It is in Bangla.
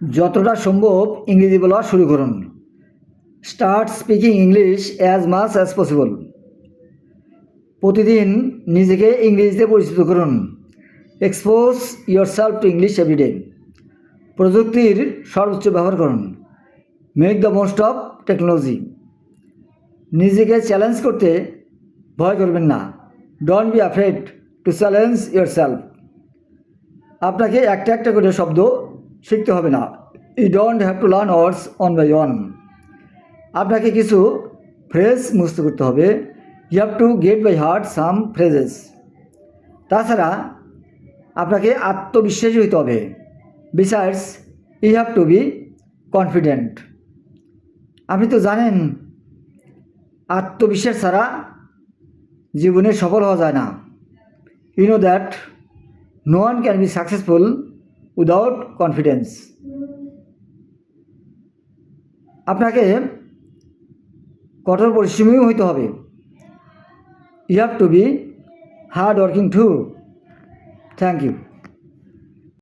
যতটা সম্ভব ইংরেজি বলা শুরু করুন। Start speaking English as much as possible. প্রতিদিন নিজেকে ইংরেজিতে পরিচিত করুন। Expose yourself to English everyday. প্রযুক্তির সর্বোচ্চ ব্যবহার করুন। Make the most of technology. নিজেকে চ্যালেঞ্জ করতে ভয় করবেন না। Don't be afraid to challenge yourself. আপনাকে একটা একটা করে শব্দ শিখতে হবে না। You don't have to learn words one by one. আপনাকে কিছু ফ্রেজ মুখস্থ করতে হবে। You have to get by heart some phrases. তাছাড়া আপনাকে আত্মবিশ্বাসী হতে হবে। Besides you have to be confident. আপনি তো জানেন আত্মবিশ্বাস ছাড়া জীবনে সফল হওয়া যায় না। You know that no one can be successful without confidence. আপনাকে কঠোর পরিশ্রমীও হইতে হবে। You have to be hard working too. Thank you.